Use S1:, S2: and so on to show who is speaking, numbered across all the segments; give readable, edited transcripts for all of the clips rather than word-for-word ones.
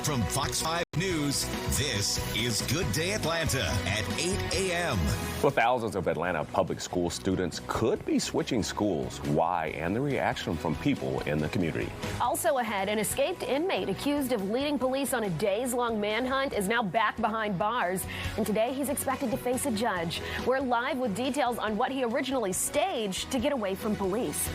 S1: From Fox 5 News, this is Good Day Atlanta at 8 a.m.
S2: Well, thousands of Atlanta public school students could be switching schools. Why? And the reaction from people in the community.
S3: Also ahead, an escaped inmate accused of leading police on a days-long manhunt is now back behind bars. And today he's expected to face a judge. We're live with details on what he originally staged to get away from police.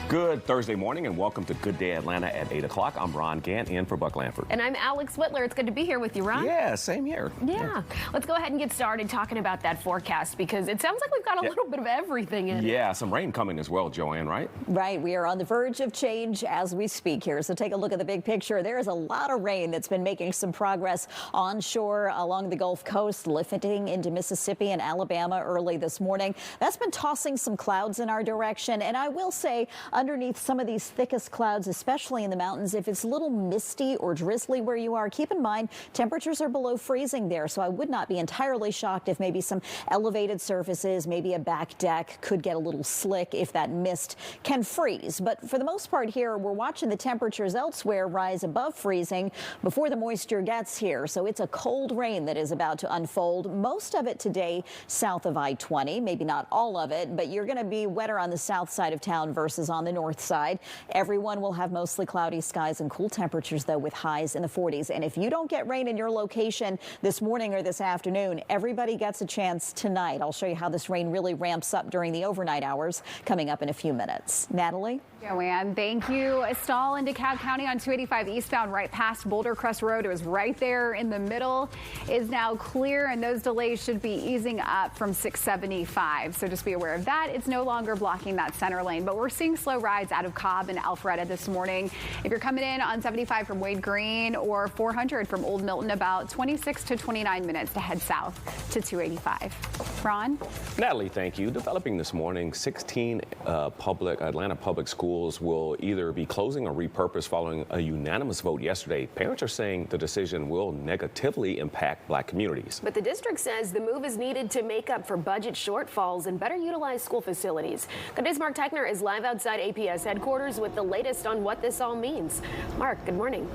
S2: Good Thursday morning and welcome to Good Day Atlanta at 8 o'clock. I'm Ron Gant in for Buck Lanford.
S3: And I'm Alex Whitler. It's good to be here with you, Ron.
S2: Yeah, same here.
S3: Yeah. Let's go ahead and get started talking about that forecast because it sounds like we've got a little bit of everything in it.
S2: Yeah, some rain coming as well, Joanne, right?
S4: Right. We are on the verge of change as we speak here. So take a look at the big picture. There is a lot of rain that's been making some progress onshore along the Gulf Coast, lifting into Mississippi and Alabama early this morning. That's been tossing some clouds in our direction. And I will say, underneath some of these thickest clouds, especially in the mountains, if it's a little misty or drizzly where you are, keep in mind temperatures are below freezing there. So I would not be entirely shocked if maybe some elevated surfaces, maybe a back deck could get a little slick if that mist can freeze. But for the most part here, we're watching the temperatures elsewhere rise above freezing before the moisture gets here. So it's a cold rain that is about to unfold. Most of it today south of I-20, maybe not all of it, but you're going to be wetter on the south side of town versus on the north side. Everyone will have mostly cloudy skies and cool temperatures, though, with highs in the 40s. And if you don't get rain in your location this morning or this afternoon, everybody gets a chance tonight. I'll show you how this rain really ramps up during the overnight hours coming up in a few minutes. Natalie?
S5: Joanne, thank you. A stall in DeKalb County on 285 eastbound right past Boulder Crest Road. It was right there in the middle, is now clear, and those delays should be easing up from 675. So just be aware of that. It's no longer blocking that center lane, but we're seeing slow rides out of Cobb and Alpharetta this morning. If you're coming in on 75 from Wade Green or 400 from Old Milton, about 26 to 29 minutes to head south to 285. Ron?
S2: Natalie, thank you. Developing this morning, 16 Atlanta public schools will either be closing or repurposed following a unanimous vote yesterday. Parents are saying the decision will negatively impact black communities.
S3: But the district says the move is needed to make up for budget shortfalls and better utilize school facilities. Good Day's Mark Techner is live outside APS headquarters with the latest on what this all means. Mark, good morning.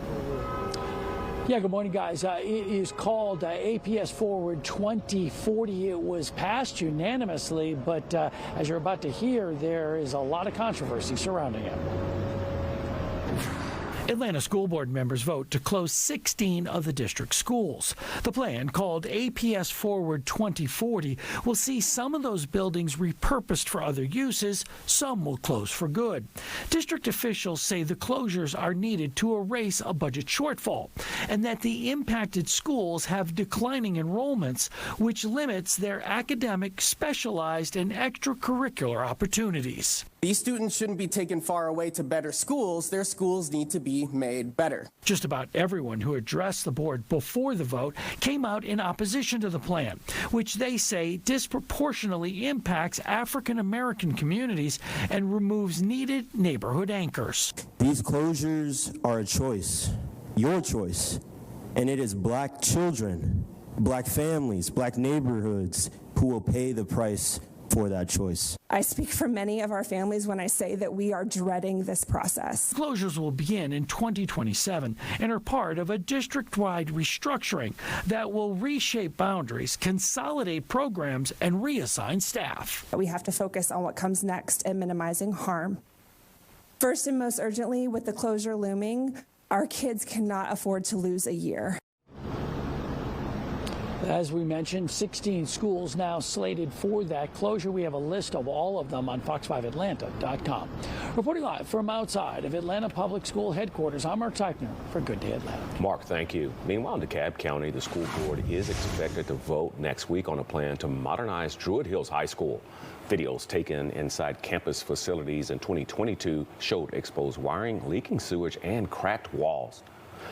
S6: Yeah, good morning, guys. It is called APS Forward 2040. It was passed unanimously, but as you're about to hear, there is a lot of controversy surrounding it. Atlanta school board members vote to close 16 of the district schools. The plan, called APS Forward 2040, will see some of those buildings repurposed for other uses. Some will close for good. District officials say the closures are needed to erase a budget shortfall and that the impacted schools have declining enrollments, which limits their academic, specialized, and extracurricular opportunities.
S7: These students shouldn't be taken far away to better schools. Their schools need to be made better.
S6: Just about everyone who addressed the board before the vote came out in opposition to the plan, which they say disproportionately impacts African American communities and removes needed neighborhood anchors.
S8: These closures are a choice, your choice, and it is black children, black families, black neighborhoods who will pay the price for that choice.
S9: I speak for many of our families when I say that we are dreading this process.
S6: Closures will begin in 2027 and are part of a district-wide restructuring that will reshape boundaries, consolidate programs, and reassign staff.
S9: We have to focus on what comes next and minimizing harm. First and most urgently, with the closure looming, our kids cannot afford to lose a year.
S6: As we mentioned, 16 schools now slated for that closure. We have a list of all of them on fox5atlanta.com. Reporting live from outside of Atlanta Public School headquarters, I'm Mark Teichner for Good Day Atlanta.
S2: Mark, thank you. Meanwhile, in DeKalb County, the school board is expected to vote next week on a plan to modernize Druid Hills High School. Videos taken inside campus facilities in 2022 showed exposed wiring, leaking sewage, and cracked walls.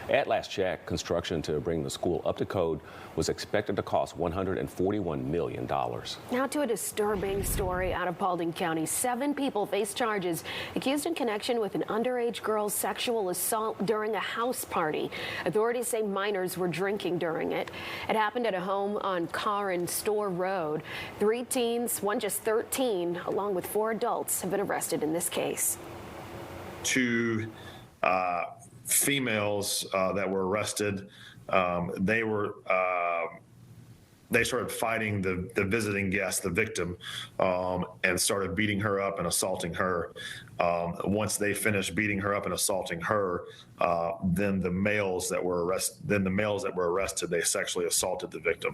S2: At last check, construction to bring the school up to code was expected to cost $141 million.
S3: Now to a disturbing story out of Paulding County. 7 people face charges accused in connection with an underage girl's sexual assault during a house party. Authorities say minors were drinking during it. It happened at a home on Car and Store Road. 3 teens, one just 13, along with 4 adults, have been arrested in this case.
S10: To females that were arrested, they started fighting the visiting guest, the victim, and started beating her up and assaulting her. Once they finished beating her up and assaulting her, then the males that were arrested, they sexually assaulted the victim.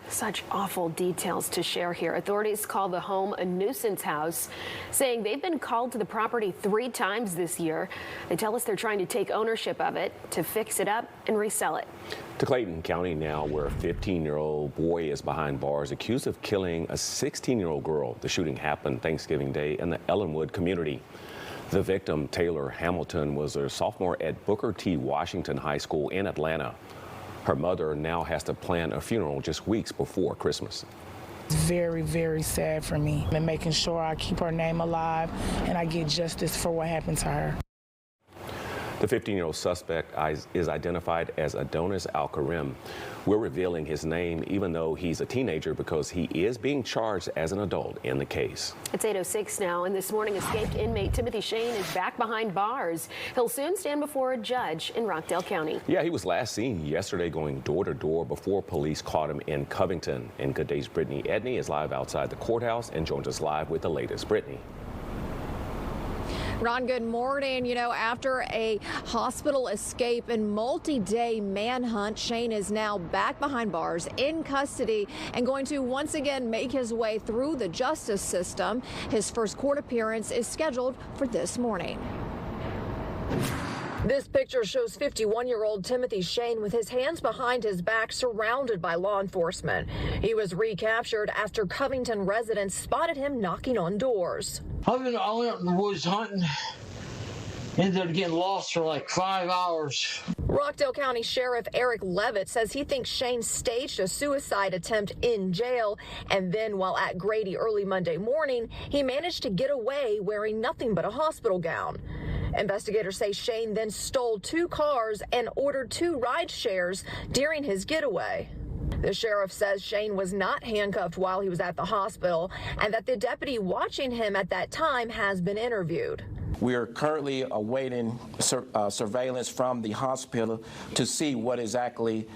S3: Such awful details to share here. Authorities call the home a nuisance house, saying they've been called to the property 3 times this year. They tell us they're trying to take ownership of it, to fix it up and resell it.
S2: To Clayton County now, where a 15-year-old boy is behind bars accused of killing a 16-year-old girl. The shooting happened Thanksgiving Day in the Ellenwood community. The victim, Taylor Hamilton, was a sophomore at Booker T. Washington High School in Atlanta. Her mother now has to plan a funeral just weeks before Christmas.
S11: It's very, very sad for me, and making sure I keep her name alive and I get justice for what happened to her.
S2: The 15-year-old suspect is identified as Adonis Al-Karim. We're revealing his name even though he's a teenager because he is being charged as an adult in the case.
S3: It's 8:06 now, and this morning escaped inmate Timothy Shane is back behind bars. He'll soon stand before a judge in Rockdale County.
S2: Yeah, he was last seen yesterday going door to door before police caught him in Covington. And Good Day's Brittany Edney is live outside the courthouse and joins us live with the latest. Brittany.
S12: Ron, good morning. You know, after a hospital escape and multi-day manhunt, Shane is now back behind bars in custody and going to once again make his way through the justice system. His first court appearance is scheduled for this morning. This picture shows 51-year-old Timothy Shane with his hands behind his back, surrounded by law enforcement. He was recaptured after Covington residents spotted him knocking on doors.
S13: I went in the woods hunting. Ended up getting lost for like 5 hours.
S12: Rockdale County Sheriff Eric Levitt says he thinks Shane staged a suicide attempt in jail, and then while at Grady early Monday morning, he managed to get away wearing nothing but a hospital gown. Investigators say Shane then stole 2 cars and ordered 2 ride shares during his getaway. The sheriff says Shane was not handcuffed while he was at the hospital and that the deputy watching him at that time has been interviewed.
S14: We are currently awaiting surveillance from the hospital to see what exactly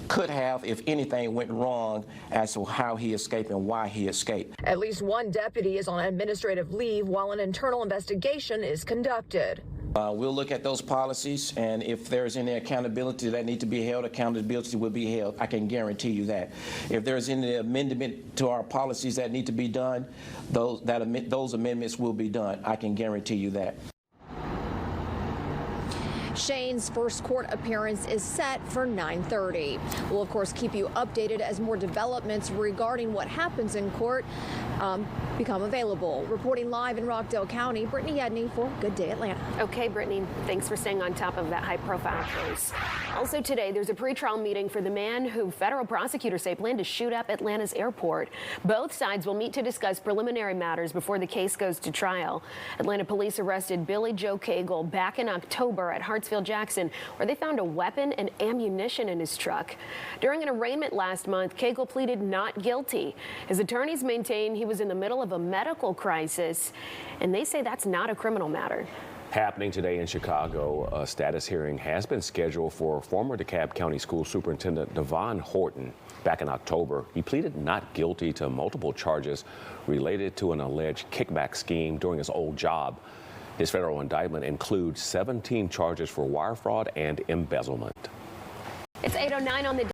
S14: could have, if anything, went wrong as to how he escaped and why he escaped.
S12: At least 1 deputy is on administrative leave while an internal investigation is conducted.
S14: We'll look at those policies, and if there's any accountability that need to be held, accountability will be held. I can guarantee you that. If there's any amendment to our policies that need to be done, those amendments will be done. I can guarantee you that.
S12: Shane's first court appearance is set for 9:30. We'll, of course, keep you updated as more developments regarding what happens in court become available. Reporting live in Rockdale County, Brittany Edney for Good Day Atlanta.
S3: Okay, Brittany, thanks for staying on top of that high-profile case. Also today, there's a pretrial meeting for the man who federal prosecutors say planned to shoot up Atlanta's airport. Both sides will meet to discuss preliminary matters before the case goes to trial. Atlanta police arrested Billy Joe Cagle back in October at Hartsfield-Jackson, where they found a weapon and ammunition in his truck. During an arraignment last month, Cagle pleaded not guilty. His attorneys maintain he was in the middle of a medical crisis, and they say that's not a criminal matter.
S2: Happening today in Chicago, a status hearing has been scheduled for former DeKalb County School Superintendent Devon Horton. Back in October, he pleaded not guilty to multiple charges related to an alleged kickback scheme during his old job. His federal indictment includes 17 charges for wire fraud and embezzlement.
S3: It's 8:09 on the